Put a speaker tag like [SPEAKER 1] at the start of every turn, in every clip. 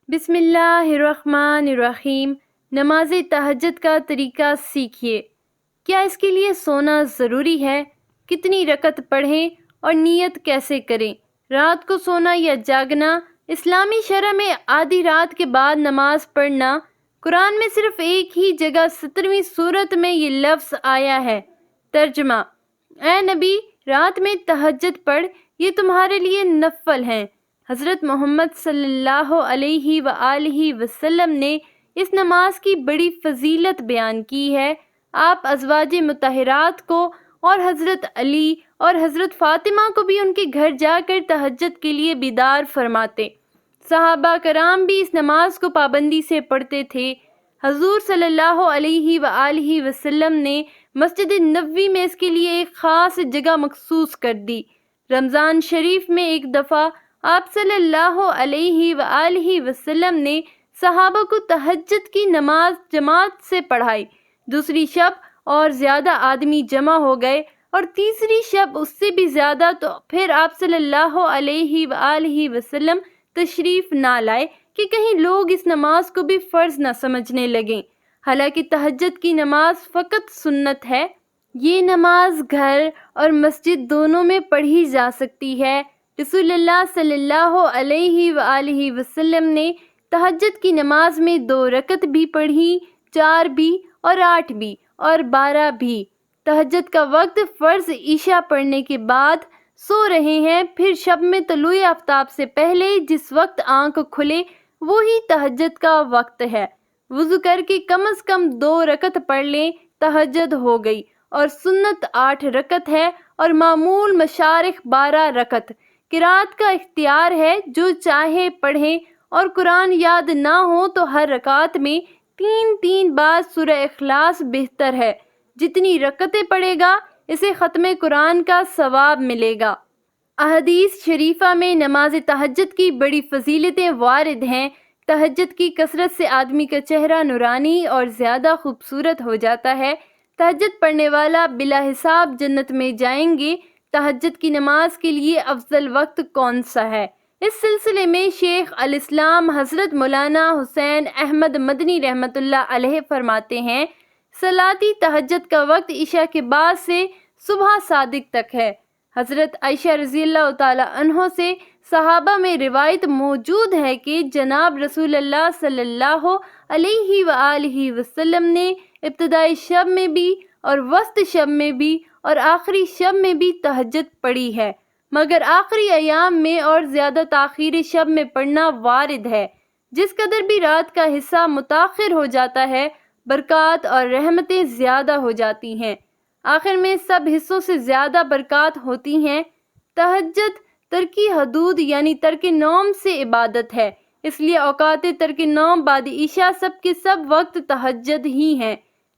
[SPEAKER 1] بسم اللہ الرحمن الرحیم۔ نماز تہجد کا طریقہ سیکھیے۔ کیا اس کے لیے سونا ضروری ہے؟ کتنی رکعت پڑھیں اور نیت کیسے کریں؟ رات کو سونا یا جاگنا۔ اسلامی شرع میں آدھی رات کے بعد نماز پڑھنا۔ قرآن میں صرف ایک ہی جگہ 17ویں سورت میں یہ لفظ آیا ہے۔ ترجمہ: اے نبی، رات میں تہجد پڑھ، یہ تمہارے لیے نفل ہیں۔ حضرت محمد صلی اللہ علیہ وآلہ وسلم نے اس نماز کی بڑی فضیلت بیان کی ہے۔ آپ ازواج مطہرات کو اور حضرت علی اور حضرت فاطمہ کو بھی ان کے گھر جا کر تہجد کے لیے بیدار فرماتے۔ صحابہ کرام بھی اس نماز کو پابندی سے پڑھتے تھے۔ حضور صلی اللہ علیہ وآلہ وسلم نے مسجد نبوی میں اس کے لیے ایک خاص جگہ مخصوص کر دی۔ رمضان شریف میں ایک دفعہ آپ صلی اللہ علیہ وآلہ وسلم نے صحابہ کو تہجد کی نماز جماعت سے پڑھائی۔ دوسری شب اور زیادہ آدمی جمع ہو گئے اور تیسری شب اس سے بھی زیادہ، تو پھر آپ صلی اللہ علیہ وآلہ وسلم تشریف نہ لائے کہ کہیں لوگ اس نماز کو بھی فرض نہ سمجھنے لگیں۔ حالانکہ تہجد کی نماز فقط سنت ہے۔ یہ نماز گھر اور مسجد دونوں میں پڑھی جا سکتی ہے۔ رسول اللہ صلی اللہ علیہ وآلہ وسلم نے تہجد کی نماز میں 2 رکعت بھی پڑھی، 4 بھی اور 8 بھی اور 12 بھی۔ تہجد کا وقت فرض عشاء پڑھنے کے بعد سو رہے ہیں، پھر شب میں طلوع آفتاب سے پہلے جس وقت آنکھ کھلے وہی تہجد کا وقت ہے۔ وضو کر کے کم از کم 2 رکعت پڑھ لیں، تہجد ہو گئی۔ اور سنت 8 رکعت ہے اور معمول مشارق 12 رکعت۔ قرات کا اختیار ہے، جو چاہے پڑھیں، اور قرآن یاد نہ ہو تو ہر رکعت میں 3 بار سورہ اخلاص بہتر ہے۔ جتنی رکعتیں پڑھے گا اسے ختم قرآن کا ثواب ملے گا۔ احادیث شریفہ میں نماز تہجد کی بڑی فضیلتیں وارد ہیں۔ تہجد کی کثرت سے آدمی کا چہرہ نورانی اور زیادہ خوبصورت ہو جاتا ہے۔ تہجد پڑھنے والا بلا حساب جنت میں جائیں گے۔ تہجد کی نماز کے لیے افضل وقت کون سا ہے؟ اس سلسلے میں شیخ الاسلام حضرت مولانا حسین احمد مدنی رحمۃ اللہ علیہ فرماتے ہیں، صلاۃ تہجد کا وقت عشاء کے بعد سے صبح صادق تک ہے۔ حضرت عائشہ رضی اللہ تعالی عنہ سے صحابہ میں روایت موجود ہے کہ جناب رسول اللہ صلی اللہ علیہ وآلہ وسلم نے ابتدائی شب میں بھی اور وسط شب میں بھی اور آخری شب میں بھی تہجد پڑھی ہے، مگر آخری ایام میں اور زیادہ تاخیر شب میں پڑھنا وارد ہے۔ جس قدر بھی رات کا حصہ متاخر ہو جاتا ہے، برکات اور رحمتیں زیادہ ہو جاتی ہیں۔ آخر میں سب حصوں سے زیادہ برکات ہوتی ہیں۔ تہجد ترک حدود یعنی ترک نوم سے عبادت ہے، اس لیے اوقات ترک نوم بعد عشاء سب کے سب وقت تہجد ہی ہیں۔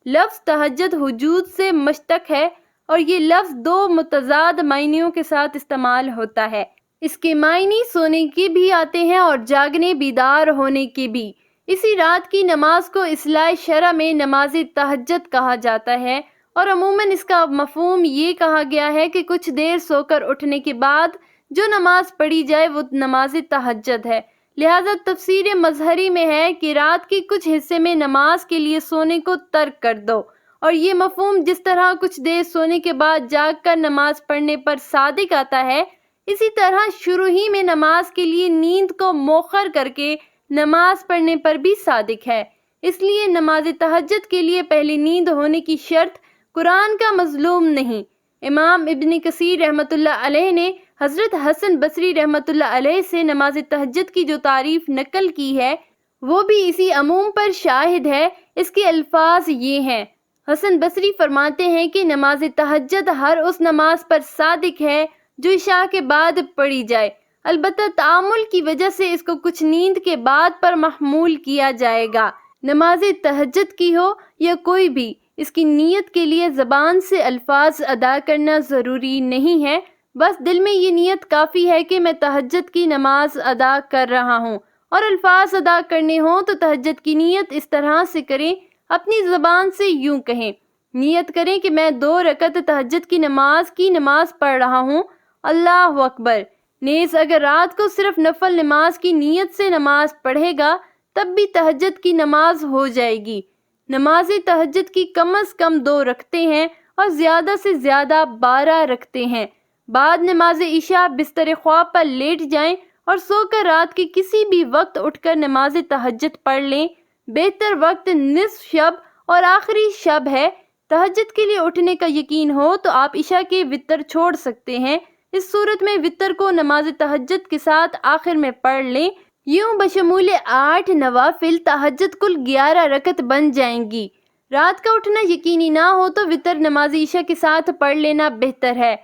[SPEAKER 1] لفظ تہجد وجود سے مشتق ہے اور یہ لفظ 2 متضاد معنیوں کے ساتھ استعمال ہوتا ہے۔ اس کے معنی سونے کے بھی آتے ہیں اور جاگنے بیدار ہونے کے بھی۔ اسی رات کی نماز کو اصلاح شرع میں نماز تہجد کہا جاتا ہے، اور عموماً اس کا مفہوم یہ کہا گیا ہے کہ کچھ دیر سو کر اٹھنے کے بعد جو نماز پڑھی جائے وہ نماز تہجد ہے۔ لہذا تفسیر مظہری میں ہے کہ رات کے کچھ حصے میں نماز کے لیے سونے کو ترک کر دو، اور یہ مفہوم جس طرح کچھ دیر سونے کے بعد جاگ کر نماز پڑھنے پر صادق آتا ہے، اسی طرح شروع ہی میں نماز کے لیے نیند کو مؤخر کر کے نماز پڑھنے پر بھی صادق ہے۔ اس لیے نماز تہجد کے لیے پہلی نیند ہونے کی شرط قرآن کا مظلوم نہیں۔ امام ابن کثیر رحمۃ اللہ علیہ نے حضرت حسن بصری رحمۃ اللہ علیہ سے نماز تہجد کی جو تعریف نقل کی ہے وہ بھی اسی عموم پر شاہد ہے۔ اس کے الفاظ یہ ہیں: حسن بصری فرماتے ہیں کہ نماز تہجد ہر اس نماز پر صادق ہے جو عشاء کے بعد پڑھی جائے، البتہ تعامل کی وجہ سے اس کو کچھ نیند کے بعد پر محمول کیا جائے گا۔ نماز تہجد کی ہو یا کوئی بھی، اس کی نیت کے لیے زبان سے الفاظ ادا کرنا ضروری نہیں ہے، بس دل میں یہ نیت کافی ہے کہ میں تہجد کی نماز ادا کر رہا ہوں۔ اور الفاظ ادا کرنے ہوں تو تہجد کی نیت اس طرح سے کریں، اپنی زبان سے یوں کہیں، نیت کریں کہ میں 2 رکعت تہجد کی نماز پڑھ رہا ہوں، اللہ اکبر، نیز اگر رات کو صرف نفل نماز کی نیت سے نماز پڑھے گا تب بھی تہجد کی نماز ہو جائے گی۔ نماز تہجد کی کم از کم 2 رکھتے ہیں اور زیادہ سے زیادہ 12 رکھتے ہیں۔ بعد نماز عشاء بستر خواب پر لیٹ جائیں اور سو کر رات کے کسی بھی وقت اٹھ کر نماز تہجد پڑھ لیں۔ بہتر وقت نصف شب اور آخری شب ہے۔ تہجد کے لیے اٹھنے کا یقین ہو تو آپ عشاء کے وتر چھوڑ سکتے ہیں۔ اس صورت میں وتر کو نماز تہجد کے ساتھ آخر میں پڑھ لیں۔ یوں بشمول 8 نوافل تہجد کل 11 رکعت بن جائیں گی۔ رات کا اٹھنا یقینی نہ ہو تو وتر نماز عشاء کے ساتھ پڑھ لینا بہتر ہے۔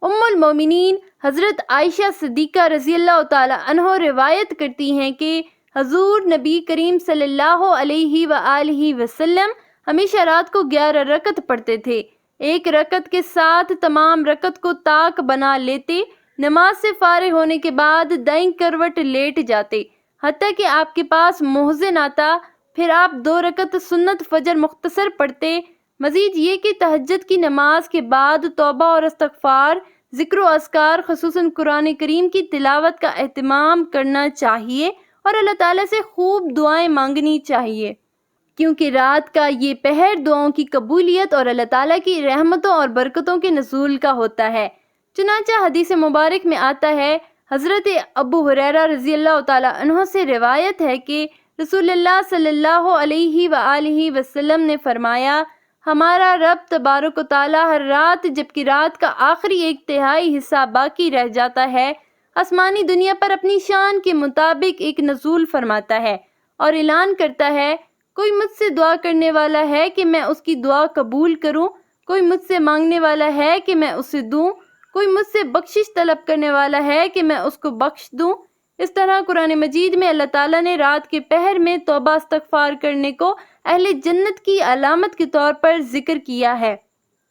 [SPEAKER 1] ام المومنین حضرت عائشہ صدیقہ رضی اللہ تعالی عنہ روایت کرتی ہیں کہ حضور نبی کریم صلی اللہ علیہ وآلہ وسلم ہمیشہ رات کو 11 رکعت پڑھتے تھے۔ ایک رکعت کے ساتھ تمام رکعت کو طاق بنا لیتے، نماز سے فارغ ہونے کے بعد دائیں کروٹ لیٹ جاتے، حتیٰ کہ آپ کے پاس محزن آتا، پھر آپ 2 رکعت سنت فجر مختصر پڑھتے۔ مزید یہ کہ تہجد کی نماز کے بعد توبہ اور استغفار، ذکر و اذکار، خصوصاً قرآن کریم کی تلاوت کا اہتمام کرنا چاہیے اور اللہ تعالیٰ سے خوب دعائیں مانگنی چاہیے، کیونکہ رات کا یہ پہر دعاؤں کی قبولیت اور اللہ تعالیٰ کی رحمتوں اور برکتوں کے نزول کا ہوتا ہے۔ چنانچہ حدیث مبارک میں آتا ہے، حضرت ابو ہریرہ رضی اللہ تعالی عنہ سے روایت ہے کہ رسول اللہ صلی اللہ علیہ وآلہ وسلم نے فرمایا، ہمارا رب تبارک و تعالی ہر رات جبکہ رات کا آخری 1/3 حصہ باقی رہ جاتا ہے، آسمانی دنیا پر اپنی شان کے مطابق ایک نزول فرماتا ہے اور اعلان کرتا ہے، کوئی مجھ سے دعا کرنے والا ہے کہ میں اس کی دعا قبول کروں، کوئی مجھ سے مانگنے والا ہے کہ میں اسے دوں، کوئی مجھ سے بخشش طلب کرنے والا ہے کہ میں اس کو بخش دوں۔ اس طرح قرآن مجید میں اللہ تعالیٰ نے رات کے پہر میں توبہ استغفار کرنے کو اہل جنت کی علامت کے طور پر ذکر کیا ہے۔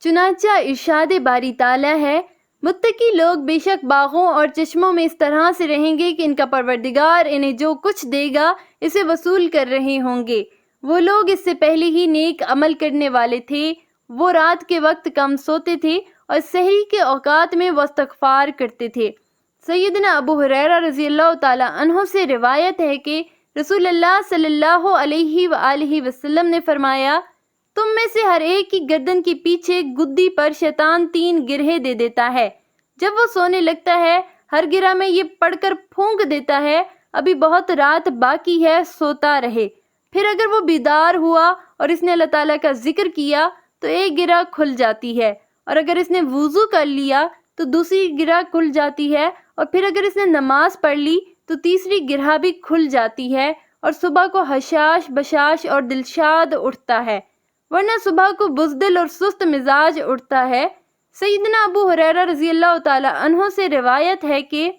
[SPEAKER 1] چنانچہ ارشاد باری تعالیٰ ہے، متقی لوگ بے شک باغوں اور چشموں میں اس طرح سے رہیں گے کہ ان کا پروردگار انہیں جو کچھ دے گا اسے وصول کر رہے ہوں گے۔ وہ لوگ اس سے پہلے ہی نیک عمل کرنے والے تھے، وہ رات کے وقت کم سوتے تھے اور سحری کے اوقات میں وہ استغفار کرتے تھے۔ سیدنا ابو ہریرہ رضی اللہ تعالی عنہ سے روایت ہے کہ رسول اللہ صلی اللہ علیہ وآلہ وسلم نے فرمایا، تم میں سے ہر ایک کی گردن کے پیچھے گدی پر شیطان 3 گرہیں دے دیتا ہے۔ جب وہ سونے لگتا ہے، ہر گرہ میں یہ پڑھ کر پھونک دیتا ہے، ابھی بہت رات باقی ہے، سوتا رہے۔ پھر اگر وہ بیدار ہوا اور اس نے اللہ تعالیٰ کا ذکر کیا تو ایک گرہ کھل جاتی ہے، اور اگر اس نے وضو کر لیا تو دوسری گرہ کھل جاتی ہے، اور پھر اگر اس نے نماز پڑھ لی تو تیسری گرہ بھی کھل جاتی ہے، اور صبح کو حشاش بشاش اور دلشاد اٹھتا ہے، ورنہ صبح کو بزدل اور سست مزاج اٹھتا ہے۔ سیدنا ابو ہریرہ رضی اللہ تعالی عنہ سے روایت ہے کہ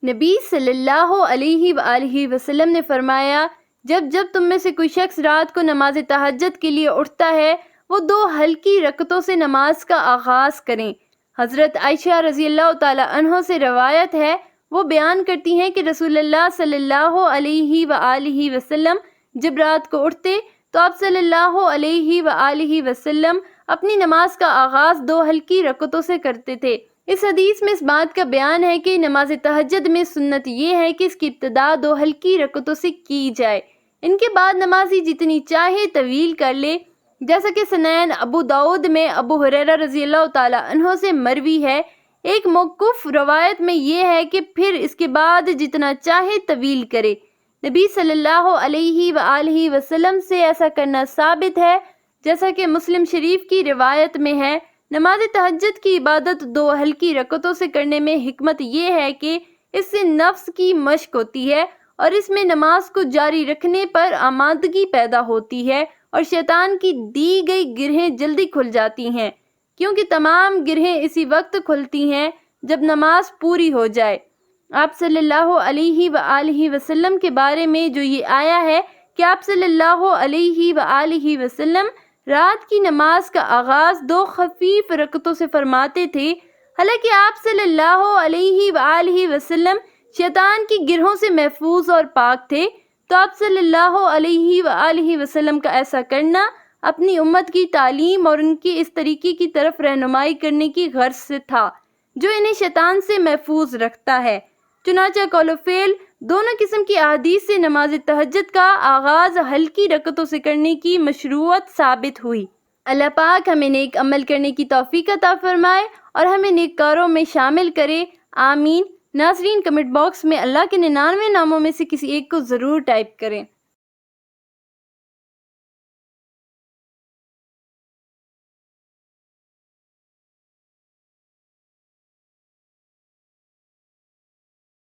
[SPEAKER 1] نبی صلی اللہ علیہ وآلہ وسلم نے فرمایا، جب تم میں سے کوئی شخص رات کو نماز تہجد کے لیے اٹھتا ہے، وہ 2 ہلکی رکعتوں سے نماز کا آغاز کریں۔ حضرت عائشہ رضی اللہ تعالی عنہ سے روایت ہے، وہ بیان کرتی ہیں کہ رسول اللہ صلی اللہ علیہ وآلہ وسلم جب رات کو اٹھتے تو آپ صلی اللہ علیہ وآلہ وسلم اپنی نماز کا آغاز 2 ہلکی رکعتوں سے کرتے تھے۔ اس حدیث میں اس بات کا بیان ہے کہ نماز تہجد میں سنت یہ ہے کہ اس کی ابتدا 2 ہلکی رکعتوں سے کی جائے، ان کے بعد نمازی جتنی چاہے طویل کر لے، جیسا کہ سنن ابو داؤد میں ابو ہریرہ رضی اللہ تعالی عنہ سے مروی ہے۔ ایک موقوف روایت میں یہ ہے کہ پھر اس کے بعد جتنا چاہے طویل کرے۔ نبی صلی اللہ علیہ وآلہ وسلم سے ایسا کرنا ثابت ہے، جیسا کہ مسلم شریف کی روایت میں ہے۔ نماز تہجد کی عبادت 2 ہلکی رکعتوں سے کرنے میں حکمت یہ ہے کہ اس سے نفس کی مشق ہوتی ہے اور اس میں نماز کو جاری رکھنے پر آمادگی پیدا ہوتی ہے اور شیطان کی دی گئی گرہیں جلدی کھل جاتی ہیں، کیونکہ تمام گرہیں اسی وقت کھلتی ہیں جب نماز پوری ہو جائے۔ آپ صلی اللہ علیہ وآلہ وسلم کے بارے میں جو یہ آیا ہے کہ آپ صلی اللہ علیہ وآلہ وسلم رات کی نماز کا آغاز 2 خفیف رکعتوں سے فرماتے تھے، حالانکہ آپ صلی اللہ علیہ وآلہ وسلم شیطان کی گرہوں سے محفوظ اور پاک تھے، تو آپ صلی اللہ علیہ وآلہ وسلم کا ایسا کرنا اپنی امت کی تعلیم اور ان کی اس طریقے کی طرف رہنمائی کرنے کی غرض سے تھا جو انہیں شیطان سے محفوظ رکھتا ہے۔ چنانچہ قول و فعل دونوں قسم کی احادیث سے نماز تہجد کا آغاز ہلکی رکعتوں سے کرنے کی مشروعیت ثابت ہوئی۔ اللہ پاک ہمیں نیک عمل کرنے کی توفیق عطا فرمائے اور ہمیں نیک کاروں میں شامل کرے، آمین۔ ناظرین، کمنٹ باکس میں اللہ کے 99 ناموں میں سے کسی ایک کو ضرور ٹائپ کریں۔